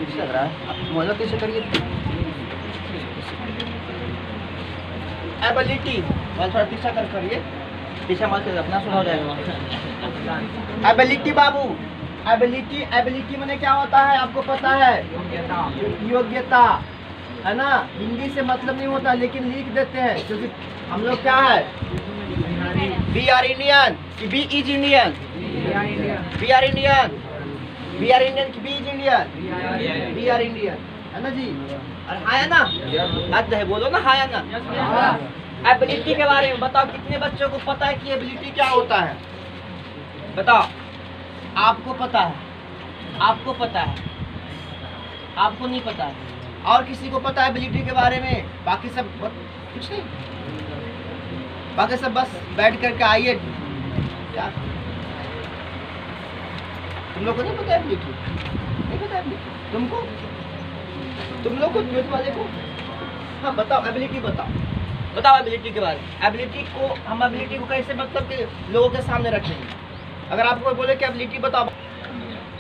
ठीक लग रहा है। आप मोबाइल कैसे करिए एबिलिटी, मैं थोड़ा पीछा कर करिए, पीछा मत करिए, अपना सुना हो जाएगा। एबिलिटी बाबू, एबिलिटी, एबिलिटी माने क्या होता है आपको पता है? योग्यता, है ना। हिंदी से मतलब नहीं होता लेकिन लिख देते हैं क्योंकि हम लोग क्या है, वी आर इंडियन कि be is Indian, we are Indian, we are Indian कि be is Indian, we are Indian, है ना जी। और हाँ है ना, बात है, बोलो ना हाँ है ना। एबिलिटी के बारे में बताओ, कितने बच्चों को पता है कि एबिलिटी क्या होता है? बताओ, आपको पता है, आपको पता है, आपको नहीं पता है, और किसी को पता है एबिलिटी के बारे में? बाकी सब कुछ नहीं, बाकी सब बस बैठ करके आइए। क्या तुम लोग को नहीं पता एबिलिटी? नहीं पता एबिलिटी तुमको? तुम लोग को, ज्योति वाले को? हाँ बताओ एबिलिटी, बताओ बताओ एबिलिटी के बारे में। एबिलिटी को हम, एबिलिटी को कैसे मतलब कि लोगों के सामने रखेंगे? अगर आपको बोले कि एबिलिटी बताओ,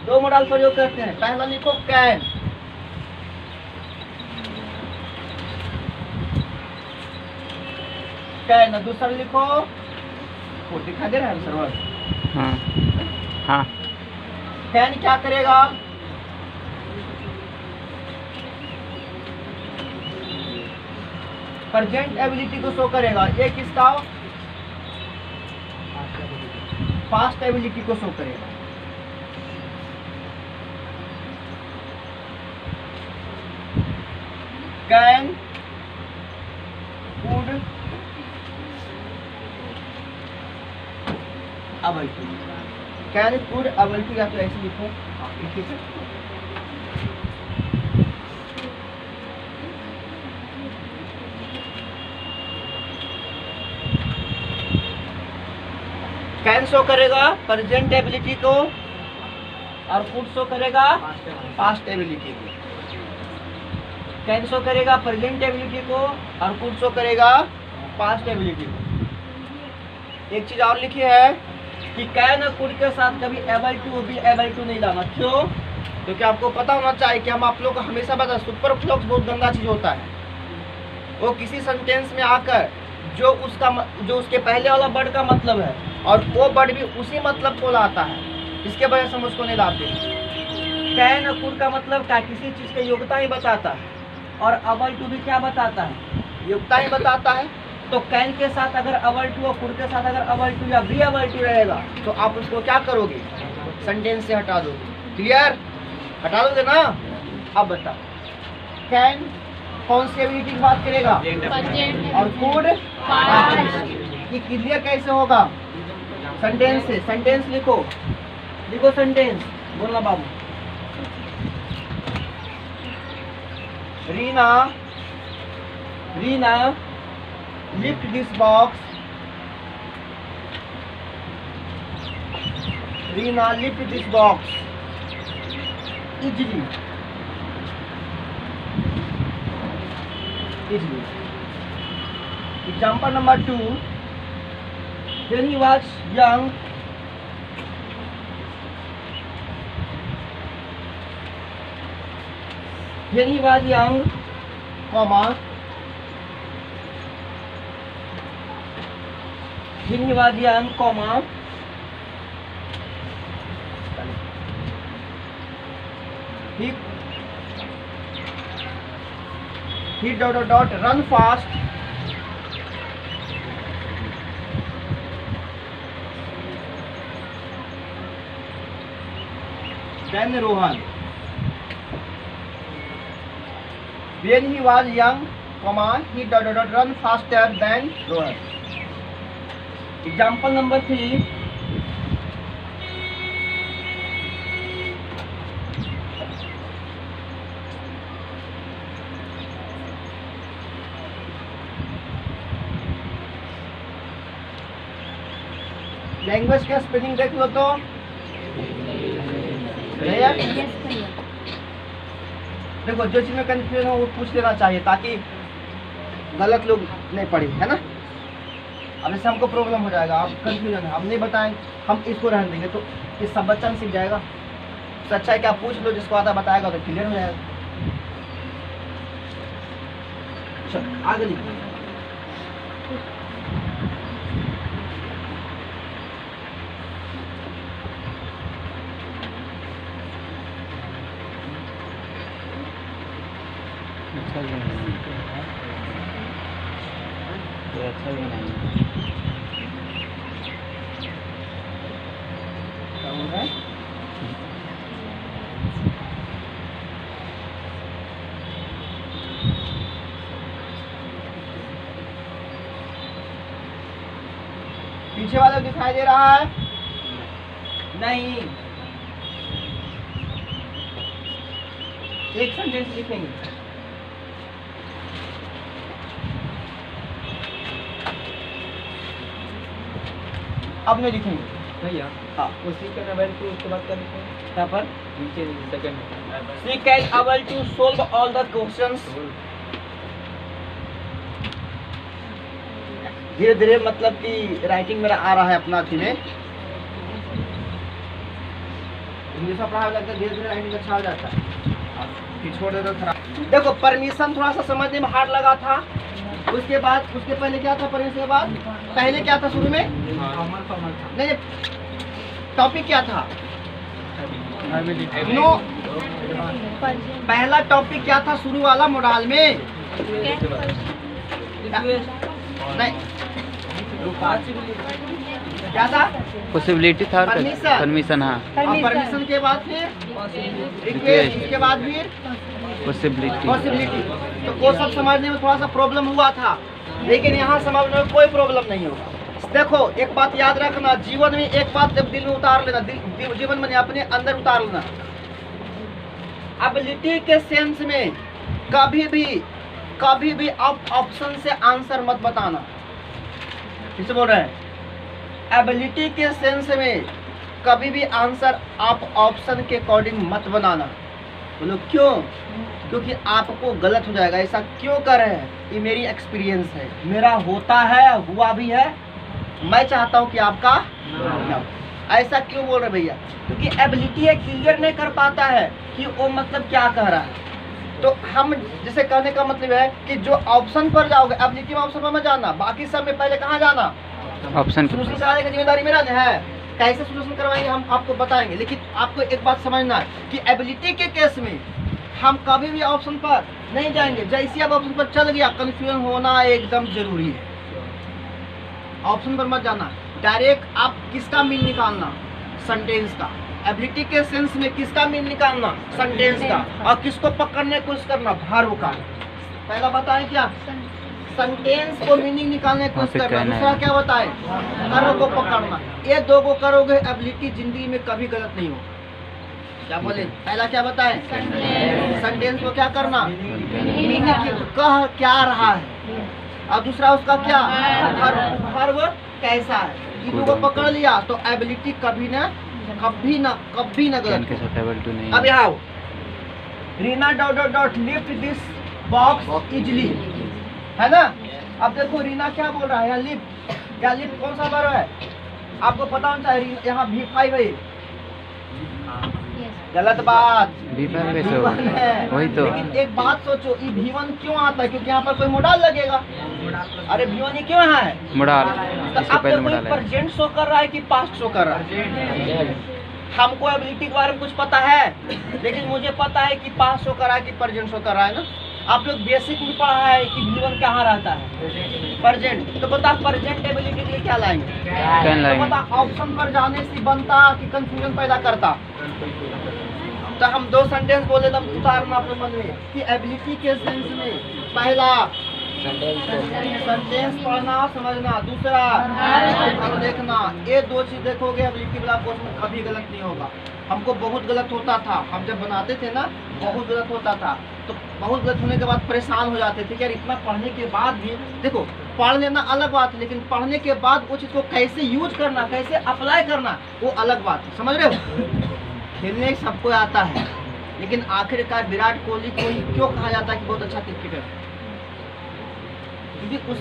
दो मॉडल प्रयोग करते हैं। पहला लिखो कैन, कैन, दूसरा लिखो, वो दिखा दे रहा है सर्वर। हाँ, कैन क्या करेगा? प्रेजेंट एबिलिटी को शो करेगा। ये किसका? पास्ट एबिलिटी को शो करेगा। Can, could, ability, can, could, ability, या तो ऐसे लिखो, ठीक है। कैन शो करेगा प्रेजेंट एबिलिटी को और कुड शो करेगा पास्ट एबिलिटी को। कैन शो करेगा प्रेजेंट एबिलिटी को और कुड शो करेगा पास्ट एबिलिटी को। एक चीज और लिखी है कि कैन और कुड के साथ कभी एबल टू भी एबल टू नहीं लाना। क्यों? क्योंकि आपको पता होना चाहिए कि हम आप लोग को हमेशा बता, सुपर फ्लक्स बहुत गंदा चीज होता है। वो किसी सेंटेंस में आकर जो उसके पहले वाला वर्ड का मतलब है और वो वर्ड भी उसी मतलब को लाता है, इसके वजह से हम उसको नहीं लाते। कैन और कुड का मतलब क्या? किसी चीज की योग्यता ही बताता है, और अबल टू भी क्या बताता है? योग्यता ही बताता है। तो कैन के साथ अगर अबल टू और कुड के साथ अगर अबल टू या बी अबल टू रहेगा तो आप उसको क्या करोगे? सेंटेंस से हटा दोगे। क्लियर? हटा दोगे ना? अब बताओ, कैन कौन सी एबिलिटी की बात करेगा? और कुड ये क्लियर कैसे होगा? सेंटेंस से। सेंटेंस लिखो, लिखो सेंटेंस, बोलना बाबू। Reena, Reena lift this box, Reena lift this box easily, easily. Example number 2, when he was young, when he was young, comma, when he was young, comma, he dot run fast, than Rohan. When he was young, comma, he dot run faster than Rohan. Example number 3. Language का spelling देख लो तो देखो, जो चीज में confusion हो वो पूछ लेना चाहिए ताकि गलत लोग नहीं पढ़े, है ना। अब इससे हमको प्रॉब्लम हो जाएगा, आप कंफ्यूजन है, हम नहीं बताएं, हम इसको रहने देंगे तो इस सब बच्चा सीख जाएगा। उससे अच्छा है कि आप पूछ लो, जिसको आता बताएगा तो क्लियर हो जाएगा। चलो आगे लिखिए। अच्छा बनाएंगे। क्या बोल रहा है? पीछे वाला दिखाई दे रहा है? नहीं। एक सेंटेंस लिखेंगे। अब नहीं लिखेंगे भैया हाँ। उसी का नंबर को उसके बाद कर लिखें यहाँ पर नीचे second She can able to solve all the questions। धीरे धीरे मतलब कि राइटिंग मेरा आ रहा है अपना अथी में। इंग्लिश में पढ़ा लगता है, धीरे धीरे राइटिंग अच्छा हो जाता है। फिर छोड़ देता खराब। देखो परमिशन थोड़ा सा समझने में हार्ड लगा था। उसके बाद उसके पहले क्या था? परमिशन के बाद पहले क्या था शुरू में? नहीं, टॉपिक क्या था? नो, पहला टॉपिक क्या था शुरू वाला मोडाल में? नहीं, क्या था? पॉसिबिलिटी था। परमिशन। परमिशन हाँ। और परमिशन के बाद फिर रिक्वेस्ट, इसके बाद फिर पॉसिबिलिटी। पॉसिबिलिटी। तो वो सब समझने में थोड़ा सा प्रॉब्लम हुआ था, लेकिन यहाँ समझने में कोई प्रॉब्लम नहीं होगा। देखो एक बात याद रखना, जीवन में एक बात जब दिल में उतार लेना, जीवन में अपने अंदर उतार लेना, एबिलिटी के सेंस में कभी भी आप ऑप्शन से आंसर मत बताना। किसे बोल रहे हैं? एबिलिटी के सेंस में कभी भी आंसर आप ऑप्शन के अकॉर्डिंग मत बनाना। बोलो क्यों? क्योंकि आपको गलत हो जाएगा। ऐसा क्यों कर रहे हैं? ये मेरी एक्सपीरियंस है, मेरा होता है, हुआ भी है। मैं चाहता हूँ कि आपका ना। ऐसा क्यों बोल रहे भैया? क्योंकि एबिलिटी क्लियर नहीं कर पाता है कि वो मतलब क्या कह रहा है। तो हम जिसे कहने का मतलब है कि जो ऑप्शन पर जाओगे, एबिलिटी में ऑप्शन पर मत जाना, बाकी सब में पहले कहाँ जाना? ऑप्शन। सोल्यूशन कराने की जिम्मेदारी मेरा है। कैसे सोल्यूशन करवाएंगे हम आपको बताएंगे, लेकिन आपको एक बात समझना है कि एबिलिटी के केस में हम कभी भी ऑप्शन पर नहीं जाएंगे। जैसे आप ऑप्शन पर चल गया, कंफ्यूजन होना एकदम जरूरी है। ऑप्शन पर मत जाना, डायरेक्ट आप किसका मीन निकालना? सेंटेंस का। एबिलिटी के सेंस में किसका मीन निकालना? सेंटेंस का। और किसको पकड़ने की कोशिश करना? वर्ब का। पहला बताएं क्या? सेंटेंस को मीनिंग निकालने की कोशिश करना। दूसरा क्या बताएं? वर्ब को पकड़ना। ये दो को करोगे, एबिलिटी जिंदगी में कभी गलत नहीं होगा। क्या बोले? पहला क्या बताएं? सेंटेंस को क्या करना? मीनिंग कह क्या रहा है, और दूसरा उसका क्या? वर्ब कैसा है। इन को पकड़ लिया तो एबिलिटी कभी ना गलत। अब यहाँ Reena dot lift this box easily, है ना? अब देखो रीना क्या बोल रहा है? यहाँ लिफ्ट, या लिफ्ट कौन सा वर्ब है? आपको पता होना चाहिए। यहाँ V5 है, गलत बात। V1 है। वही तो। लेकिन एक बात सोचो, ये V1 क्यों आता है? क्योंकि यहाँ पर कोई मोडाल लगेगा। अरे V1 क्यों यहाँ है? मोडाल। तो इसके अब पहले कोई मोडाल है। प्रेजेंट शो कर रहा है कि पास्ट शो कर रहा है? हमको एबिलिटी के बारे में कुछ पता है, लेकिन मुझे पता है कि पास्ट शो कर रहा है कि प्रेजेंट शो कर रहा है ना। आप लोग बेसिक में पढ़ा है कि V1 कहाँ रहता है? प्रेजेंट। तो बता प्रेजेंट एबिलिटी के लिए क्या लाएंगे? तो बता ऑप्शन पर जाने से बनता कि कंफ्यूजन पैदा करता? तो हम दो सेंटेंस बोले तो उतारना अपने मन में कि एबिलिटी के सेंस में पहला सेंटेंस पढ़ना समझना, दूसरा और देखना। ये दो चीज देखोगे एबिलिटी वाला कोर्स में कभी गलत नहीं होगा। हमको बहुत गलत होता था, हम जब बनाते थे ना बहुत गलत होता था। तो बहुत गलत होने के बाद परेशान हो जाते थे कि यार इतना पढ़ने के बाद भी, देखो पढ़ लेना अलग बात है, लेकिन पढ़ने के बाद वो चीज़ को कैसे यूज करना, कैसे अप्लाई करना, वो अलग बात है। समझ रहे हो? खेलने सबको आता है, लेकिन आखिरकार विराट कोहली को क्यों कहा जाता है कि बहुत अच्छा क्रिकेटर है? क्योंकि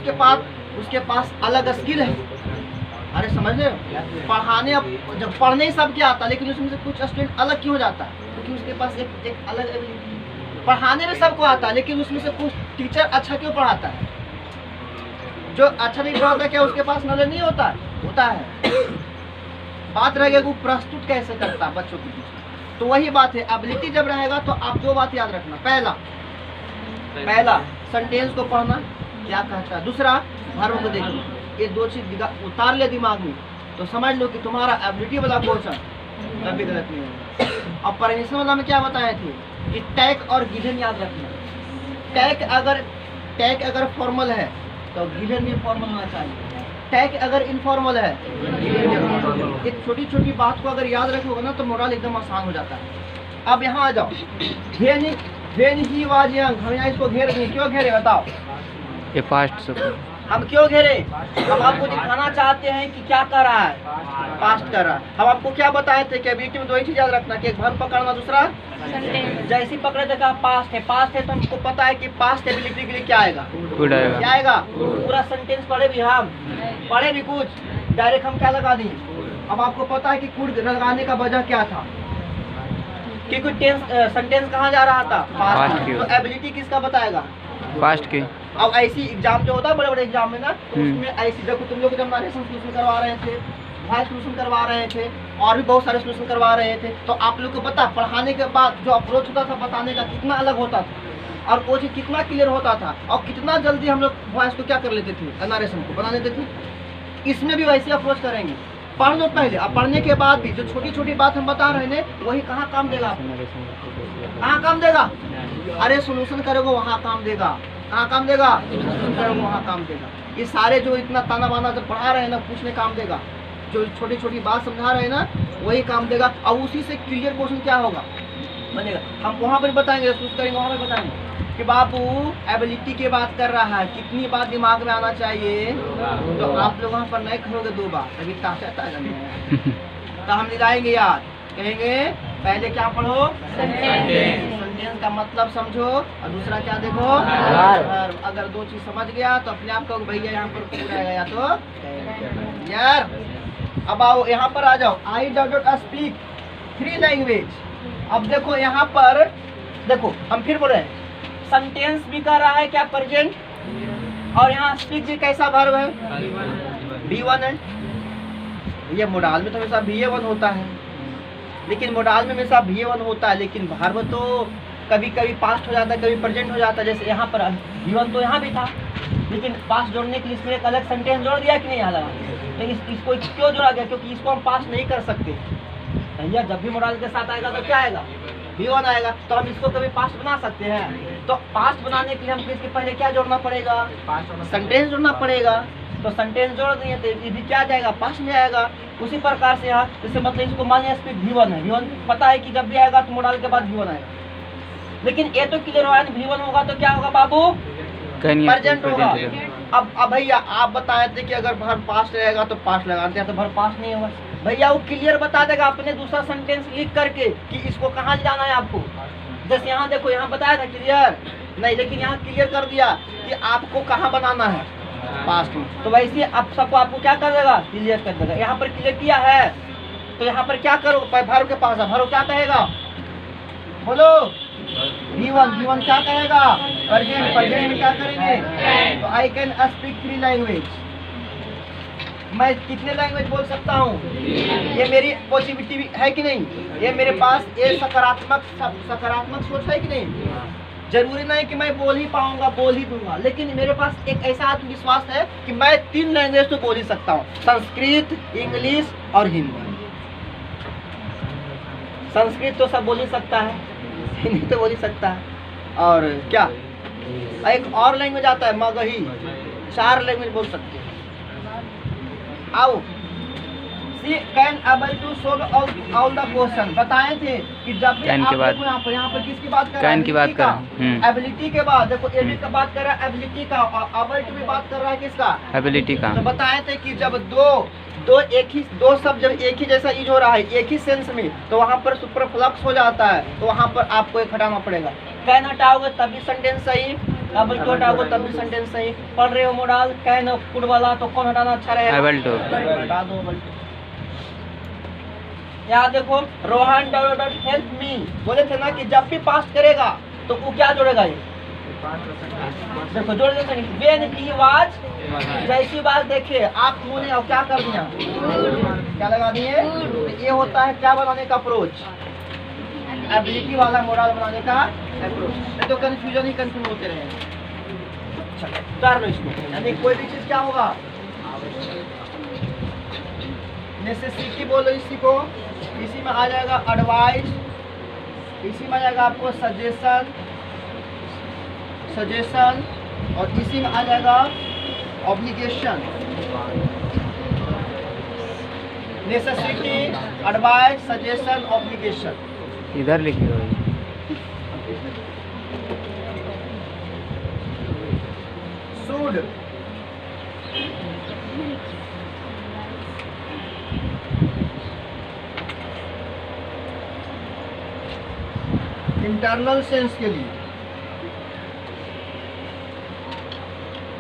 उसके पास अलग स्किल है। अरे समझ रहे हो, पढ़ाने जब पढ़ने ही सबके आता, लेकिन उसमें से कुछ स्टूडेंट अलग क्यों हो जाता है? क्योंकि उसके पास एक अलग एबिलिटी। पढ़ाने में सबको आता है, लेकिन उसमें से कुछ टीचर अच्छा क्यों पढ़ाता है? जो अच्छा नहीं पढ़ाता क्या उसके पास नॉलेज नहीं होता? होता है। बात रहेगा वो प्रस्तुत कैसे करता है बच्चों के बीच। तो वही बात है, एबिलिटी जब रहेगा तो आप दो बात याद रखना। पहला सेंटेंस को पढ़ना क्या कहता है, दूसरा वर्ब को देखना। ये दो चीज उतार ले दिमाग में तो समझ लो कि तुम्हारा एबिलिटी वाला क्वेश्चन कभी गलत नहीं होगा। और परमिशन वाला में क्या बताए थे कि टैग और गिवन याद रखना। टैग अगर फॉर्मल है तो गिवन भी फॉर्मल होना चाहिए। टैग अगर इनफॉर्मल है, एक छोटी छोटी बात को अगर याद रखोगे ना तो मोरल एकदम आसान हो जाता है। अब यहाँ आ जाओ, वेन ही वाज यंग, हम यहाँ इसको घेर दें। क्यों घेरे बताओ? ये पास्ट सुपर। हम क्यों घेरे? हम आपको दिखाना चाहते हैं कि क्या कर रहा है, पास्ट कर रहा है। हम आपको क्या बताए थे कि एबिलिटी में दो ही चीज याद रखना कि एक वर्ब पकड़ना, दूसरा जैसे पकड़े थे पास्ट है तो हमको पता है कि पास्ट एबिलिटी के लिए क्या आएगा, क्या आएगा। पूरा सेंटेंस पढ़े भी, हम पढ़े भी कुछ, डायरेक्ट हम क्या लगा दी। अब आपको पता है कि कुड लगाने का वजह क्या था कि कुछ सेंटेंस कहाँ जा रहा था, पास्ट। तो एबिलिटी किसका बताएगा? पास्ट के। अब ऐसी एग्जाम जो होता है बड़े बड़े एग्जाम में ना, तो उसमें ऐसी देखो तुम लोग जब नरेशन सोल्यूशन करवा रहे थे, वॉइस सोल्यूशन करवा रहे थे और भी बहुत सारे सोल्यूशन करवा रहे थे, तो आप लोग को पता पढ़ाने के बाद जो अप्रोच होता था बताने का कितना अलग होता था और वो चीज कितना क्लियर होता था और कितना जल्दी हम लोग वॉइस को क्या कर लेते थे, नरेशन को बना लेते थे। इसमें भी वैसे अप्रोच करेंगे। पढ़ लो पहले, अब पढ़ने के बाद भी जो छोटी छोटी बात हम बता रहे हैं वही कहाँ काम देगा, कहाँ काम देगा? अरे सोल्यूशन करोगे वहाँ काम देगा, कहाँ काम देगा? सोल्यूशन करोगे वहाँ काम देगा। ये सारे जो इतना ताना बाना जब पढ़ा रहे हैं ना, पूछने काम देगा। जो छोटी छोटी बात समझा रहे हैं ना वही काम देगा और उसी से क्लियर क्वेश्चन क्या होगा बनेगा। हम वहाँ पर बताएंगे, सोच करेंगे, वहाँ पर बताएंगे कि बाबू एबिलिटी की बात कर रहा है, कितनी बात दिमाग में आना चाहिए। तो आप लोग वहाँ पर नहीं कहोगे दो बार, अभी तो हम दिलाएंगे याद, कहेंगे पहले क्या पढ़ो, सेंटेंस का मतलब समझो और दूसरा क्या देखो, अगर दो चीज समझ गया तो अपने आप कहो भैया यहाँ पर पूरा गया तो यार। अब आओ यहाँ पर आ जाओ, आई डोंट स्पीक 3 लैंग्वेज। अब देखो यहाँ पर देखो, हम फिर बोल रहे हैं सेंटेंस भी कर रहा है क्या प्रेजेंट, और यहाँ स्पीक भी कैसा वर्ब है, V1 है। ये मोडाल में तो हमेशा VA1 होता है, लेकिन मोडाल में हमेशा VA1 होता है, लेकिन वर्ब तो कभी कभी पास्ट हो जाता है, कभी प्रेजेंट हो जाता है। जैसे यहाँ पर V1 तो यहाँ भी था, लेकिन पास्ट जोड़ने के लिए इसमें एक अलग सेंटेंस जोड़ दिया कि नहीं यहाँ लगा, लेकिन इसको क्यों जोड़ा गया? क्योंकि इसको हम पास्ट नहीं कर सकते भैया। जब भी मोडाल के साथ आएगा तो क्या आएगा, V1 आएगा। तो हम इसको कभी पास्ट बना सकते हैं। तो पास्ट बनाने के लिए हमको इसके पहले क्या जोड़ना पड़ेगा, सेंटेंस जोड़ना पड़ेगा। तो सेंटेंस जोड़ दिए तो ये भी क्या जाएगा, पास्ट में आएगा। उसी प्रकार से यहाँ जैसे मतलब इसको मान लिया स्पीड V1 है, V1 पता है कि जब भी आएगा तो मोडाल के बाद V1 आएगा। लेकिन ये तो क्लियर हुआ है V1 होगा तो क्या होगा बाबू, प्रेजेंट होगा। अब भैया आप बताए थे कि अगर भर पास्ट रहेगा तो पास्ट लगाते हैं, तो भर पास्ट नहीं होगा भैया। वो क्लियर बता देगा अपने दूसरा सेंटेंस लिख करके कि इसको कहाँ जाना है आपको। जैसे यहाँ देखो, यहाँ बताया था क्लियर नहीं, लेकिन यहाँ क्लियर कर दिया कि आपको कहाँ बनाना है, पास्ट में। तो वैसे आप सबको आपको क्या कर देगा, क्लियर कर देगा। यहाँ पर क्लियर किया है तो यहाँ पर क्या करो, भरो के पास है, भरो क्या कहेगा बोलो, V1 क्या कहेगा, प्रेजेंट में क्या करेंगे, तो आई कैन स्पीक 3 लैंग्वेज। मैं कितने लैंग्वेज बोल सकता हूँ, ये मेरी पॉजिटिविटी है कि नहीं, ये मेरे पास ये सकारात्मक सोच है कि नहीं। जरूरी नहीं कि मैं बोल ही पाऊंगा, बोल ही दूंगा, लेकिन मेरे पास एक ऐसा आत्मविश्वास है कि मैं 3 लैंग्वेज तो बोल ही सकता हूँ, संस्कृत, इंग्लिश और हिंदी। संस्कृत तो सब बोल ही सकता है, हिंदी तो बोल ही सकता है, और क्या एक और लैंग्वेज आता है मगही, 4 लैंग्वेज बोल सकते हैं। आओ, see can able to solve all the question. बताए थे कि जब भी आप देखो यहाँ पर किसकी बात कर रहा है, एबिलिटी के बाद देखो, एबी का बात कर रहा है एबिलिटी का, और एबल टू भी बात कर रहा है किसका, एबिलिटी का। तो बताए थे कि जब दो शब्द जब एक ही जैसा यूज हो रहा है एक ही सेंस में, तो वहाँ पर सुपरफ्लक्स हो जाता है, तो वहाँ पर आपको एक हटाना पड़ेगा। कैन हटाओगे तभी सेंटेंस सही एबल टू हटाओगे तब भी सेंटेंस सही। पढ़ रहे हो मोडाल कैन और कुड वाला, तो कौन हटाना अच्छा रहेगा? Able to. हटा दो एबल टू। यहाँ देखो रोहन डॉट हेल्प मी, बोले थे ना कि जब भी पास करेगा तो वो क्या जोड़ेगा? ये देखो जोड़ देते हैं। व्हेन ही वाज, जैसी बात देखिए आप मुझे और क्या कर दिया, क्या लगा दिए? ये होता है क्या बनाने का अप्रोच, एबिलिटी वाला मोरल बनाने का अप्रोच। नहीं तो कंफ्यूजन ही कंफ्यूज होते रहे। उतार लो इसको। यानी कोई भी चीज क्या होगा, नेसेसिटी बोलो इसी को, इसी में आ जाएगा एडवाइस, इसी में आ जाएगा आपको सजेशन, और इसी में आ जाएगा obligation. Necessity, advice, suggestion, obligation. इधर लिखी हो। शुड, इंटरनल सेंस के लिए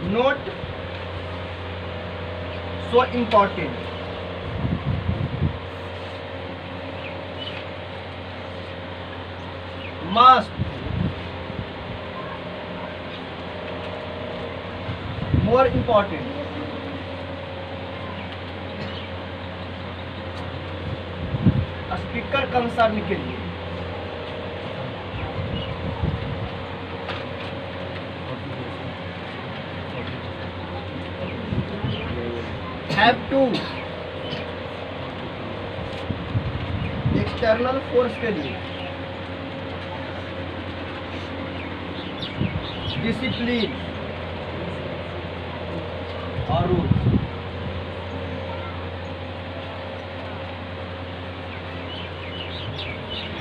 note so important. Must, more important. Speaker concern के लिए have to, एक्सटर्नल फोर्स के लिए डिसिप्लिन और rule.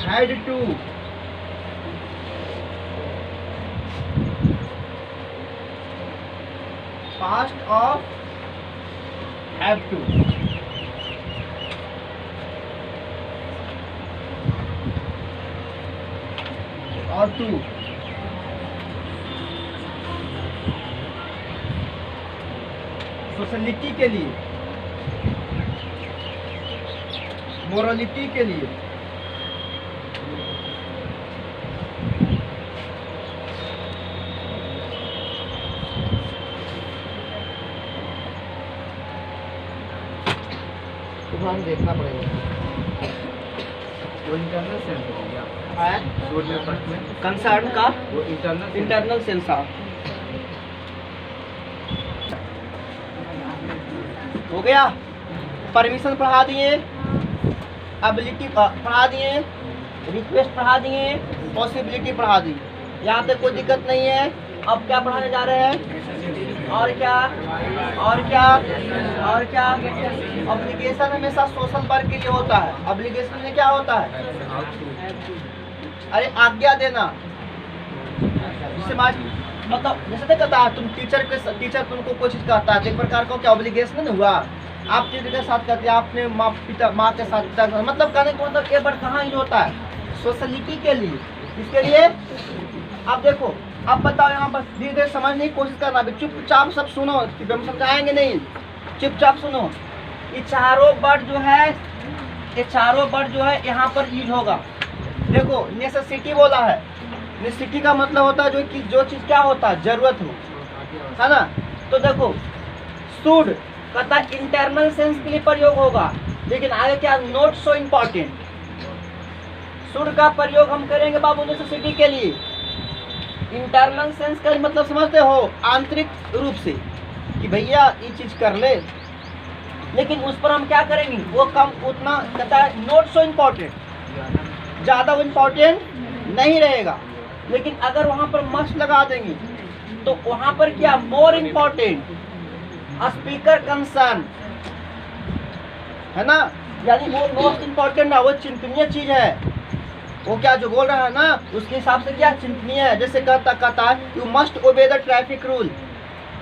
had to, past of have to, और to, सोशलिटी के लिए, मोरलिटी के लिए, देखना पड़ेगा। वो इंटरनल सेंस हो गया कंसर्न का, वो इंटरनल सेंस हो गया। परमिशन पढ़ा दिए, एबिलिटी पढ़ा दिए, रिक्वेस्ट पढ़ा दिए, पॉसिबिलिटी पढ़ा दी। यहाँ तक कोई दिक्कत नहीं है। अब क्या पढ़ाने जा रहे हैं? और क्या और क्या और क्या? ऑब्लिगेशन हमेशा सोशल वर्क के लिए होता है। ऑब्लिगेशन में क्या होता है? अरे आज्ञा देना। जिससे मतलब जैसे नहीं कहता है तुम टीचर तुमको कोई चीज कहता है, तो एक प्रकार का क्या ऑब्लिगेशन नहीं हुआ? आप टीचर के साथ कहते हैं, आपने माँ के साथ पिता के, मतलब कहने को मतलब एक बार कहाँ यूज होता है? सोशलिटी के लिए। इसके लिए आप देखो, अब बताओ यहाँ पर धीरे धीरे समझने की कोशिश करना, चुपचाप सब सुनो, हम समझाएंगे नहीं, चुपचाप सुनो। ये चारों वर्ड जो है यहाँ पर यूज होगा। देखो नेसेसिटी बोला है, नेसेसिटी का मतलब होता है जो चीज क्या होता है, जरूरत हो, है ना? तो देखो शुड कहता है इंटरनल सेंस के लिए प्रयोग होगा, लेकिन आगे क्या, नॉट सो इम्पोर्टेंट। शुड का प्रयोग हम करेंगे बाबू नेसेसिटी के लिए। इंटरनल सेंस का मतलब समझते हो, आंतरिक रूप से कि भैया ये चीज कर ले, लेकिन उस पर हम क्या करेंगे, वो कम उतना कहता है नॉट सो इम्पोर्टेंट, ज्यादा इम्पोर्टेंट नहीं रहेगा। लेकिन अगर वहां पर मस्ट लगा देंगे तो वहां पर क्या, मोर इम्पोर्टेंट, स्पीकर कंसर्न, है ना? यानी वो मोस्ट इम्पोर्टेंट है, वो चिंतनीय चीज है। वो क्या जो बोल रहा है ना, उसके हिसाब से क्या चिंतनीय है। जैसे कहता है you must obey the traffic rule,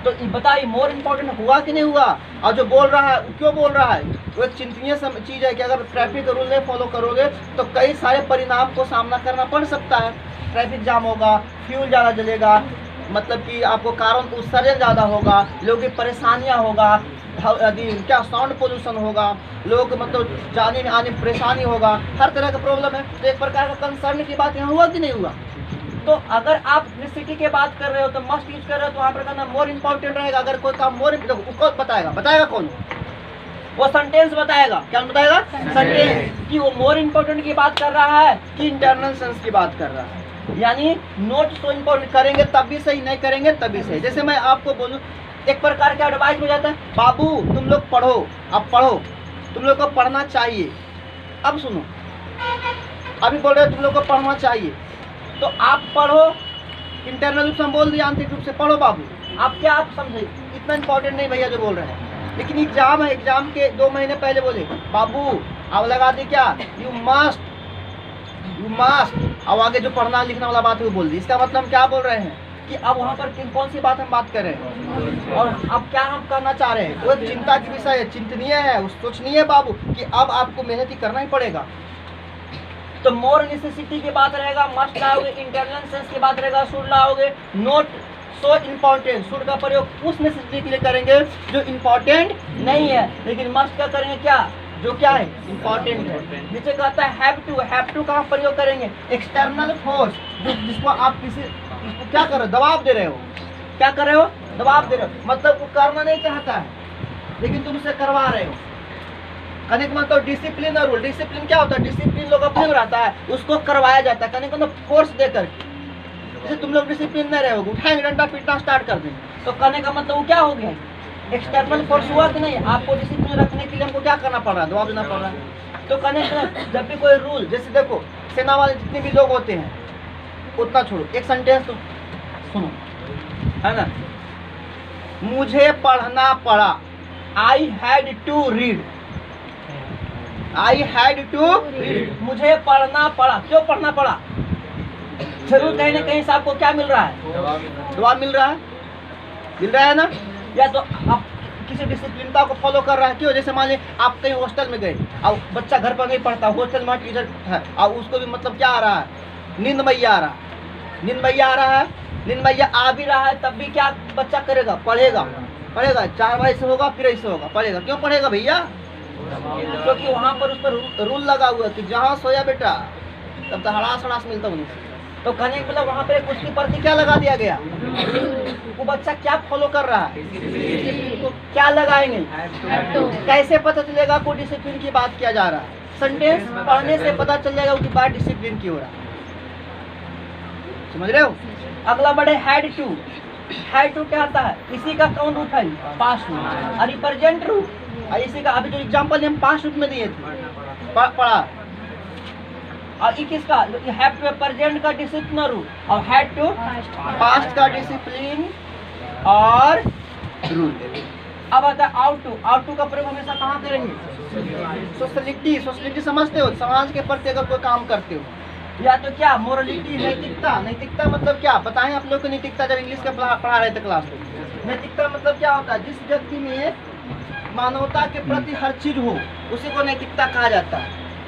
तो बताइए मोर इम्पोर्टेंट हुआ कि नहीं हुआ? और जो बोल रहा है क्यों बोल रहा है, वो एक चिंतनीय चीज है कि अगर ट्रैफिक रूल नहीं फॉलो करोगे तो कई सारे परिणाम को सामना करना पड़ सकता है। ट्रैफिक जाम होगा, फ्यूल ज़्यादा जलेगा, मतलब कि आपको कार्बन का उत्सर्जन ज़्यादा होगा, लोगों की परेशानियाँ होगा, क्या साउंड पोल्यूशन होगा, लोगों को मतलब जाने में आने में परेशानी होगा, हर तरह का प्रॉब्लम है। तो एक प्रकार का कंसर्न की बात यहाँ हुआ कि नहीं हुआ? तो अगर आप नेसेसिटी की बात कर रहे हो तो मस्ट यूज कर रहे हो तो वहाँ पर कहना मोर इम्पोर्टेंट रहेगा। अगर कोई काम मोर कौन बताएगा कौन? वो सेंटेंस बताएगा। क्या बताएगा? सेंटेंस। कि वो मोर इम्पोर्टेंट की बात कर रहा है कि इंटरनल सेंस की बात कर रहा है। यानी नोट सो इम्पोर्टेंट, करेंगे तब भी सही, नहीं करेंगे तब भी सही। जैसे मैं आपको बोलूँ, एक प्रकार का एडवाइस हो जाता है, बाबू तुम लोग पढ़ो, अब पढ़ो, तुम लोग को पढ़ना चाहिए। अब सुनो, अभी बोल रहे हो तुम लोग को पढ़ना चाहिए, तो आप पढ़ो, इंटरनल रूप से हम बोल दिए, आंतरिक रूप से पढ़ो बाबू। आप क्या आप समझे? इतना इंपॉर्टेंट नहीं भैया जो बोल रहे हैं। लेकिन एग्जाम है, एग्जाम के 2 महीने पहले बोले बाबू अब लगा दी क्या, यू मस्ट, अब आगे जो पढ़ना लिखना वाला बात है वो बोल दी। इसका मतलब हम क्या बोल रहे हैं कि अब वहाँ पर कौन सी बात हम बात कर रहे हैं और अब क्या हम करना चाह रहे हैं। वो चिंता की विषय है, चिंतनीय है, सोचनीय है बाबू कि अब आपको मेहनत ही करना ही पड़ेगा। तो मोर नेसेसिटी की बात रहेगा, मस्ट लाओगे, इंटरनल सेंस की बात रहेगा, शुड लाओगे, नोट सो इम्पोर्टेंट, शुड का प्रयोग उस नेसेसिटी के लिए करेंगे जो इम्पोर्टेंट नहीं है, लेकिन मस्ट का करेंगे क्या, जो क्या है इम्पोर्टेंट है। नीचे कहता है हैव टू का प्रयोग करेंगे एक्सटर्नल फोर्स, जिसको आप इसको क्या कर रहे हो, दबाव दे रहे हो। क्या कर रहे हो? दबाव दे रहे हो। मतलब वो करना नहीं चाहता है लेकिन तुम उसे करवा रहे हो। कहने का मतलब डिसिप्लिन और रूल। डिसिप्लिन क्या होता है? डिसिप्लिन लोग अपने में रहता है, उसको करवाया जाता है। कहने का मतलब फोर्स देकर। जैसे तुम लोग डिसिप्लिन नहीं रहोगे, उठाएंगे डंडा पीटना स्टार्ट कर देंगे, तो कहने का मतलब वो क्या हो गया, एक्सटर्नल फोर्स हुआ कि नहीं। आपको डिसिप्लिन रखने के लिए हमको क्या करना पड़ रहा है, दबाव देना पड़ रहा है। तो कहने का जब भी कोई रूल, जैसे देखो सेना वाले जितने भी लोग होते हैं उतना छोड़ो, एक सेंटेंस तो सुनो, है ना, मुझे पढ़ना पड़ा, आई हैड टू रीड, मुझे पढ़ना पड़ा। क्यों पढ़ना पड़ा? जरूर कहीं ना कहीं से आपको क्या मिल रहा है, दबाव मिल रहा है ना। या तो आप किसी डिसिप्लिनता को फॉलो कर रहा है। क्यों? जैसे मान लीजिए आप कहीं हॉस्टल में गए और बच्चा घर पर नहीं पढ़ता, हॉस्टल में टीचर है और उसको भी मतलब क्या आ रहा है, नींद मैया आ रहा है, नींद मैया आ भी रहा है, तब भी क्या बच्चा करेगा, पढ़ेगा। 4 बजे से होगा, फिर ऐसे होगा, पढ़ेगा। क्यों पढ़ेगा भैया? क्योंकि वहाँ पर उस पर रूल लगा हुआ है कि जहाँ सोया बेटा तब तो हड़ास मिलता उन्हें। तो कहने का मतलब वहाँ पे उसकी प्रति क्या लगा दिया गया, वो बच्चा क्या फॉलो कर रहा है, तो क्या लगाएंगे, कैसे पता चलेगा कोई डिसिप्लिन की बात किया जा रहा है। सेंटेंस पढ़ने से पता चल जाएगा उसकी बात डिसिप्लिन की हो रहा है। समझ रहे हो? अगला बढ़े हैड टू क्या आता है, इसी का कौन रूप है, पास्ट रूप और रिप्रेजेंट रूप। और इसी का अभी जो एग्जांपल हम पास्ट रूप में दिए थे पढ़ा, और किसका हैव टू प्रेजेंट का डिसिप्लिन रूप और हैड टू पास्ट का डिसिप्लिन और रूल। अब आता है आउट टू का प्रयोग हमेशा कहाँ करेंगे, सोशलिटी समझते हो, समाज के प्रति अगर कोई काम करते हो, या तो क्या मोरलिटी, नैतिकता मतलब क्या बताएं आप लोग को। नैतिकता जब इंग्लिश का पढ़ा रहे थे क्लास में, नैतिकता मतलब क्या होता है, जिस व्यक्ति में मानवता के प्रति हर चीज हो उसी को नैतिकता कहा जाता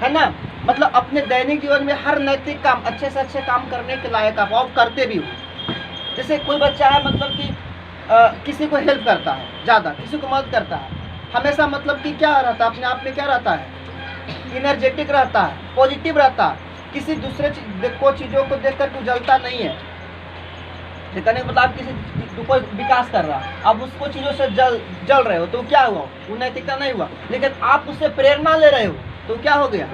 है ना। मतलब अपने दैनिक जीवन में हर नैतिक काम अच्छे से अच्छे काम करने के लायक आप और करते भी हो। जैसे कोई बच्चा है मतलब कि किसी को हेल्प करता है, ज़्यादा किसी को मदद करता है, हमेशा मतलब कि क्या रहता है, अपने आप में क्या रहता है, इनर्जेटिक रहता है, पॉजिटिव रहता है, किसी दूसरे को चीज़ों को देख कर जलता नहीं है। कहने का मतलब किसी कोई विकास कर रहा है, अब उसको चीज़ों से जल रहे हो तो क्या हुआ, वो नैतिकता नहीं हुआ। लेकिन आप उससे प्रेरणा ले रहे हो तो क्या हो गया।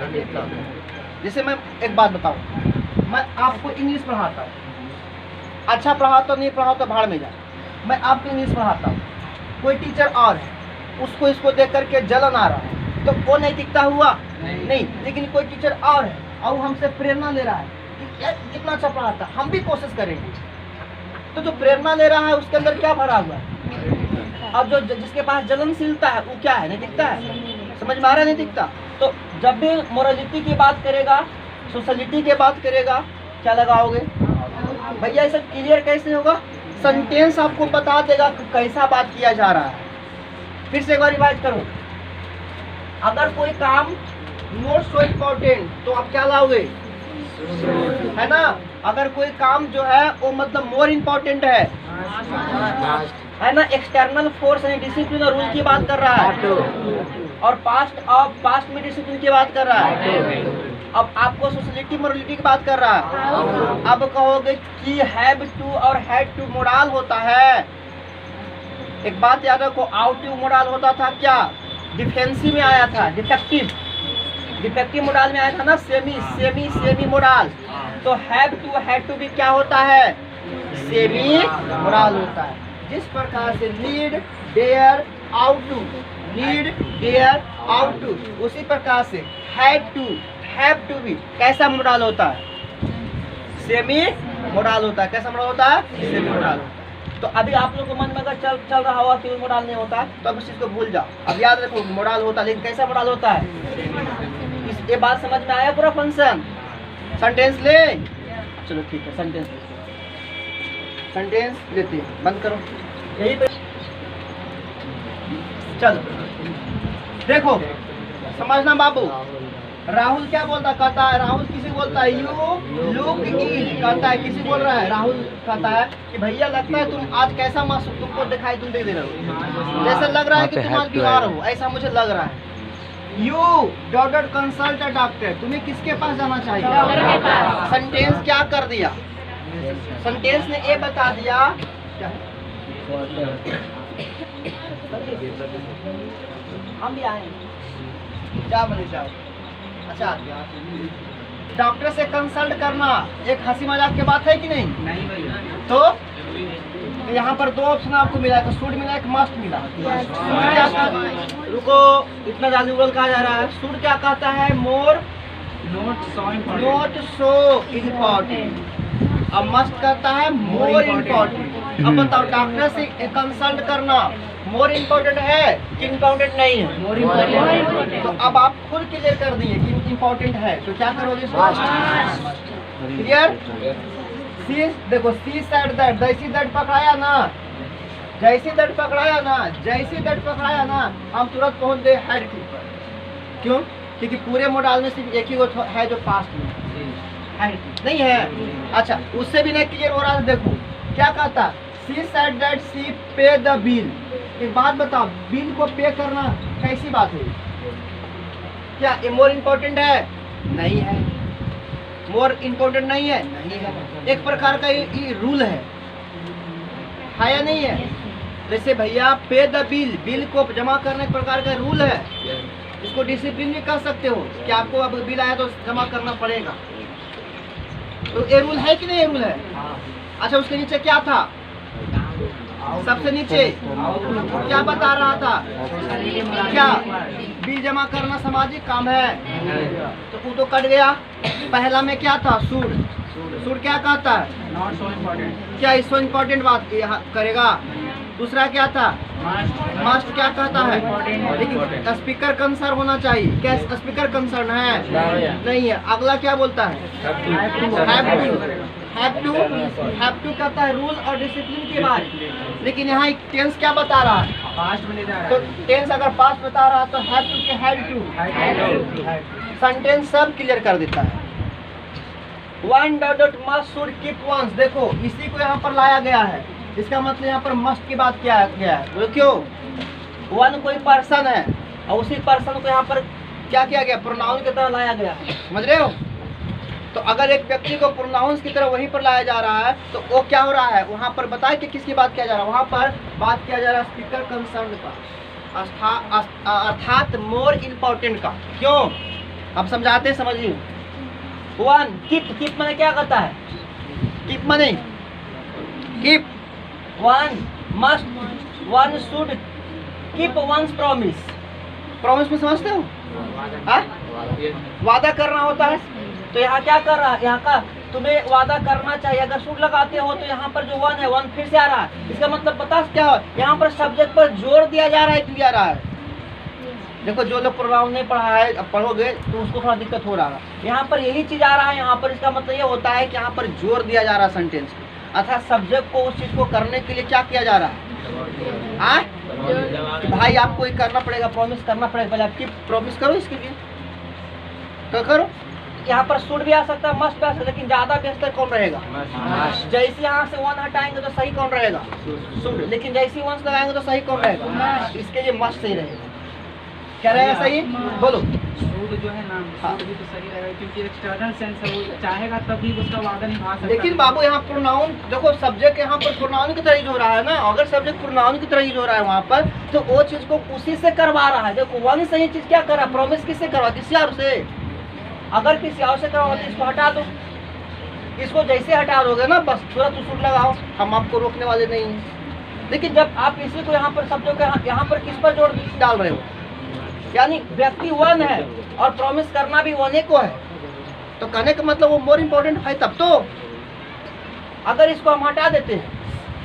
जैसे मैं एक बात बताऊं, मैं आपको इंग्लिश पढ़ाता हूँ, अच्छा पढ़ाता नहीं पढ़ाता भाड़ में जा, मैं आपको इंग्लिश पढ़ाता हूँ, कोई टीचर और है, उसको इसको देख करके जलन आ रहा है, तो वो नैतिकता हुआ नहीं। लेकिन कोई टीचर और है और हमसे प्रेरणा ले रहा है कि यार कितना अच्छा पढ़ाता, हम भी कोशिश करेंगे, तो जो प्रेरणा ले रहा है उसके अंदर क्या भरा हुआ है। अब जो जिसके पास जलनशीलता है वो क्या है, नैतिकता है। समझ में आ रहा है नैतिकता। तो जब भी मोरालिटी की बात करेगा, सोशलिटी की बात करेगा, क्या लगाओगे भैया, ये सब क्लियर कैसे होगा, सेंटेंस आपको बता देगा कि कैसा बात किया जा रहा है। फिर से एक बार रिवाइज करो, अगर कोई काम नॉट सो इम्पोर्टेंट तो आप क्या लाओगे, है ना, अगर कोई काम जो है वो मतलब मोर इम्पोर्टेंट है ना, एक्सटर्नल फोर्स यानी डिसिप्लिन और रूल की बात कर रहा है, और पास्ट में डिसिप्लिन की बात कर रहा है। अब आपको सोशलिटी मोरलिटी की बात कर रहा है। अब कहोगे कि हैव टू और हैड टू मोरल होता है। एक बात याद रखो, आउटिव मोरल होता था क्या, डिफेंसिव में आया था, डिफेक्टिव मोरल में आया था ना, सेमी मोरल। तो हैव टू हैड टू भी क्या होता है, सेमी मोरल होता है। जिस प्रकार से लीड डेयर आउट टू, उसी प्रकार से हैव टू भी कैसा मोरल होता है, सेमी मोरल होता है। कैसा मोरल होता है, सेमी मोरल होता है। तो अभी आप लोग को मन में अगर चल रहा होगा कि मोरल नहीं होता तो अब इस चीज को भूल जाओ। अब याद रखो मोरल होता है, लेकिन कैसा मोरल होता है, ये बात समझ में आया? पूरा फंक्शन सेंटेंस ले, चलो ठीक है, सेंटेंस लेते हैं, बंद करो यही पे। चलो देखो, समझना बाबू। राहुल क्या बोलता, कहता है, राहुल किसी बोलता है यू लुक ईट, कहता है किसी बोल रहा है, राहुल कहता है कि भैया लगता है तुम आज कैसा मासूम, तुमको दिखाई तुम दे रहे हो, जैसा लग रहा है कि तुम आज बीमार हो, ऐसा मुझे लग रहा है। यू डॉक्टर कंसल्ट डॉक्टर, तुम्हें किसके पास जाना चाहिए? सेंटेंस क्या कर दिया, सेंटेंस ने ये बता दिया क्या है? हम भी आए क्या बोले जाओ। अच्छा, डॉक्टर से कंसल्ट करना एक हंसी मजाक की बात है कि नहीं? नहीं भैया। तो यहाँ पर दो ऑप्शन आपको मिला, एक शुड मिला, एक मस्ट मिला। रुको, इतना जल्दी गूगल कहा जा रहा है। शुड क्या कहता है, मोर नॉट सो इम्पोर्टेंट। अब मस्ट कहता है मोर इम्पोर्टेंट। अब बताओ, डॉक्टर से कंसल्ट करना मोर इम्पोर्टेंट है कि इम्पोर्टेंट नहीं है? More important. तो अब आप खुद क्लियर कर दिए कि इम्पोर्टेंट है, तो क्या करोगे? क्लियर? सी देखो, सी सेड दैट, जैसी दैट पकड़ाया ना, जैसी दैट पकड़ाया ना, हम तुरंत पहुंच गए हेड के ऊपर। क्यों? क्योंकि पूरे मॉडल में सिर्फ एक ही है जो पास्ट में हेड नहीं है। अच्छा, उससे भी नहीं क्लियर हो रहा है। देखो क्या कहता, सी सेड दैट सी पे द बिल। एक बात बताओ, बिल को पे करना कैसी बात है? क्या ये मोर इम्पोर्टेंट है? नहीं है। मोर इम्पोर्टेंट नहीं है? नहीं है। एक प्रकार का ये रूल है या नहीं है? जैसे भैया पे द बिल, बिल को जमा करने एक प्रकार का रूल है। इसको डिसिप्लिन भी कह सकते हो कि आपको अब बिल आया तो जमा करना पड़ेगा। तो ये रूल है कि नहीं? ये रूल है। अच्छा, उसके नीचे क्या था? सबसे नीचे क्या बता रहा था? क्या बिल जमा करना सामाजिक काम है? तो वो तो कट गया। पहला में क्या था? सूड क्या कहता है? Not so important. क्या इसो इम्पोर्टेंट बात करेगा? दूसरा क्या था? मस्ट क्या कहता है? लेकिन स्पीकर कंसर्न होना चाहिए। क्या स्पीकर कंसर्न है? नहीं है। अगला क्या बोलता है? हैव टू कहता है रूल और डिसिप्लिन के बारे। लेकिन यहाँ एक टेंस क्या बता रहा है? पास्ट में ले जा रहा है। तो टेंस अगर पास्ट बता रहा है तो हैव टू के हैड टू सेंटेंस सब क्लियर कर देता है। One dot must should keep once, देखो इसी को यहाँ पर लाया गया है। इसका मतलब यहाँ पर मस्ट की बात किया गया है। क्यों? वन कोई पर्सन है और उसी पर्सन को यहाँ पर क्या किया गया? प्रोनाउन की तरह लाया गया। समझ रहे हो? तो अगर एक व्यक्ति को प्रोनाउंस की तरह वहीं पर लाया जा रहा है तो वो क्या हो रहा है? वहाँ पर बताए कि किसकी बात किया जा रहा है? वहाँ पर बात किया जा रहा है स्पीकर कंसर्न का, अर्थात मोर इम्पोर्टेंट का। क्यों? अब समझाते हैं, समझिए। वन कीप माने क्या करता है? कीप माने keep. One must, one should keep once promise. Promise में समझते हो? वादा करना होता है। तो यहाँ क्या कर रहा है? यहाँ का तुम्हें वादा करना चाहिए। अगर शुड लगाते हो तो यहाँ पर जो वन है, वन फिर से आ रहा है। इसका मतलब पता क्या हो? यहाँ पर सब्जेक्ट पर जोर दिया जा रहा है, दिया रहा है। देखो, जो लोग प्रोग्राम नहीं पढ़ा है, अब पढ़ोगे तो उसको थोड़ा दिक्कत हो रहा है। यहाँ पर यही चीज आ रहा है। यहाँ पर इसका मतलब ये होता है कि यहाँ पर जोर दिया जा रहा है सेंटेंस को, अर्थात सब्जेक्ट को उस चीज को करने के लिए क्या किया जा रहा है? भाई आपको ये करना पड़ेगा, प्रॉमिस करना पड़ेगा। पहले आपकी प्रॉमिस करो, इसके लिए तो करो। यहाँ पर शुड भी आ सकता है, मस्ट भी आ सकता है, लेकिन ज्यादा बेहतर कौन रहेगा? जैसे यहाँ से वन हटाएंगे तो सही कौन रहेगा? शुड। लेकिन जैसे वंस लगाएंगे तो सही कौन रहेगा? इसके लिए मस्ट सही रहेगा। क्या रहेगा सही? बोलो। शुड जो है ना, शुड भी तो सही रहेगा क्योंकि एक्सटर्नल सेंस है, वो चाहेगा तभी उसका वादा निभा सकता है। लेकिन बाबू यहाँ प्रोनाउन देखो, सब्जेक्ट यहाँ पर प्रोनाउन की तरह यूज हो रहा है ना। अगर सब्जेक्ट प्रोनाउन की तरह यूज हो रहा है वहाँ पर, तो वो चीज को उसी से करवा रहा है। देखो वन से ये चीज क्या कर रहा है? प्रॉमिस किससे करवा? किसी और से। अगर किसी और से करवा तो इसको हटा दो। इसको जैसे हटा दोगे ना, बस तुरंत शुड लगाओ, हम आपको रोकने वाले नहीं हैं। लेकिन जब आप इसी को यहाँ पर शब्दों के यहाँ पर किस पर जोड़ डाल रहे हो? यानी व्यक्ति वन है और प्रॉमिस करना भी वन को है, तो कहने का मतलब वो मोर इम्पोर्टेंट है तब तो। अगर इसको हम हटा देते हैं,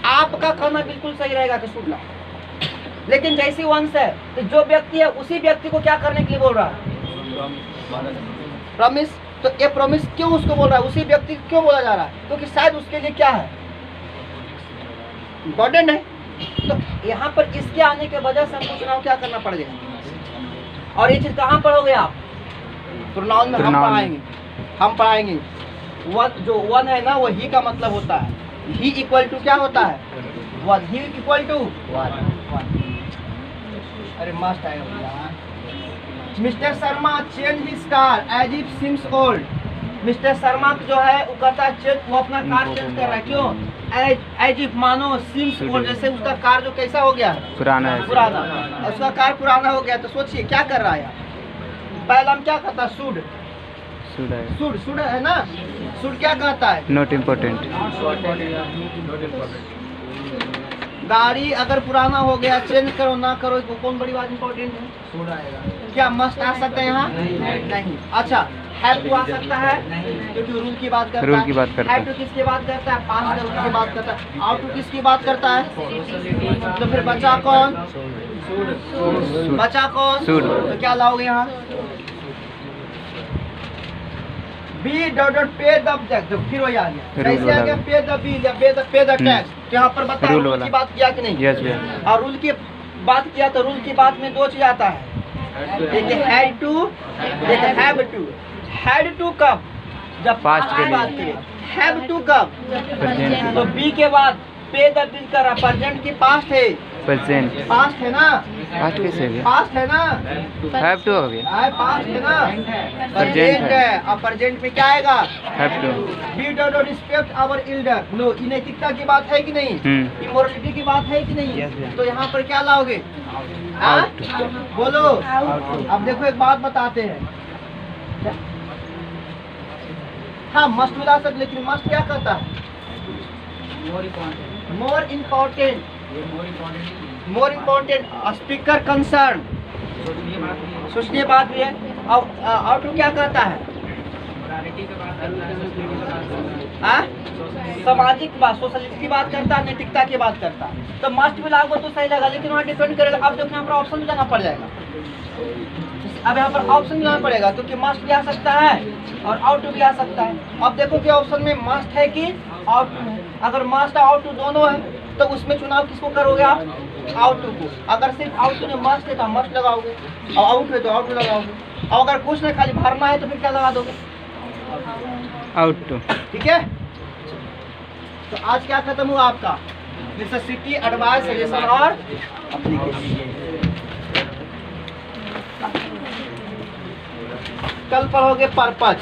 आपका कहना बिल्कुल सही रहेगा कि शुड लाओ। लेकिन जैसी वंश है तो जो व्यक्ति है उसी व्यक्ति को क्या करने के लिए बोल रहा है? प्रॉमिस। तो ये प्रॉमिस क्यों उसको बोल रहा है? उसी व्यक्ति को क्यों बोला जा रहा है? क्योंकि शायद उसके लिए क्या है? इम्पोर्टेंट है। तो यहाँ पर इसके आने के वजह से हमको चुनाव क्या करना पड़ गया? और ये चीज कहाँ पढ़ोगे आप? प्रोनाउन में हम पढ़ाएंगे। वन जो वन है ना, वो ही का मतलब होता है। ही इक्वल टू क्या होता है? वन। ही इक्वल टू वन। अरे मस्त आएगा। Mister Sharma change his car as it seems old. Mister Sharma जो है वो कहता है वो अपना कार चेंज कर रहा है। क्यों? एज इफ मानो सीम्स ओल्ड, जैसे उसका कार जो कैसा हो गया? पुराना है। पुराना। उसका कार पुराना हो गया। तो सोचिए क्या कर रहा है? पहला हम क्या कहता है? शुड। शुड है ना। शुड क्या कहता है? Not important. गाड़ी अगर पुराना हो गया, चेंज करो ना करो, इसको कौन बड़ी बात इम्पोर्टेंट है? शुड आएगा। क्या मस्ट आ सकता है यहाँ? नहीं। अच्छा, हैव टू आ सकता है क्योंकि रूल की बात करता है। रूल की बात करता है। हैव टू किसकी बात करता है? पास्ट रूल की बात करता है। आउट टू किसकी बात करता है? तो फिर बचा कौन? बचा कौन? शुड। तो क्या लाओगे यहाँ? बी डॉट पे द टैक्स। तो फिर वही आ गया। कैसे आ गया? पे द बिल या पे द टैक्स। तो यहाँ पर बता रूल की बात किया कि नहीं? यस भैया। और रूल की बात किया तो रूल की बात में दो चीज आता है, एक हैड टू, एक हैव टू। हैड टू कब? जब पास्ट के की बात लिए। करें। हैव टू कब? तो बी के बाद पे द बिल कर रहा, प्रेजेंट की पास्ट है। प्रेजेंट। पास्ट है ना? पास्ट कैसे गया? पास्ट है ना? हैव टू हो गया। पास्ट है ना? Present है। अब प्रेजेंट में क्या आएगा? Have to. We do not respect our elder. No, ये नैतिकता की बात है कि नहीं? इमोरलिटी की बात है कि नहीं? तो यहाँ पर क्या लाओगे? आउट। बोलो। अब देखो एक बात बताते हैं। हाँ मस्ट मिला सकते, लेकिन मस्ट क्या कहता है? More important. More important. Speaker concern. सोचनीय बात भी है। और आउट टू क्या कहता है? सामाजिक बात, सोशलिटी की बात करता है, नैतिकता की बात करता है। तो मस्ट भी लागू तो सही लगा, लेकिन वहाँ डिपेंड करेगा। अब देखो यहाँ पर ऑप्शन भी जाना पड़ जाएगा। अब यहाँ पर ऑप्शन भी जाना पड़ेगा क्योंकि मस्ट भी आ सकता है और आउट टू भी आ सकता है। अब देखो कि ऑप्शन में मस्ट है कि आउट टू है। अगर मस्ट आउट टू दोनों है तो उसमें चुनाव किसको करोगे आप? आउट टू को। अगर सिर्फ आउट टू ने मस्ट है तो मस्ट लगाओगे, और आउट है तो आउट टू लगाओगे। और अगर कुछ नहीं खाली भरना है तो फिर क्या लगा दोगे? Ought to. ठीक है। तो आज क्या खत्म हुआ आपका? नेसेसिटी, एडवाइस, सजेशन और एप्लीकेशन। कल पढ़ोगे पर्पज।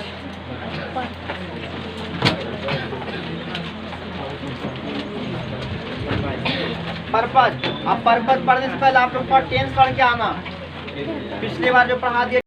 पर्पज। अब पर्पज पढ़ने से पहले आप लोग टेंस पढ़ के आना। पिछली बार जो पढ़ा दिया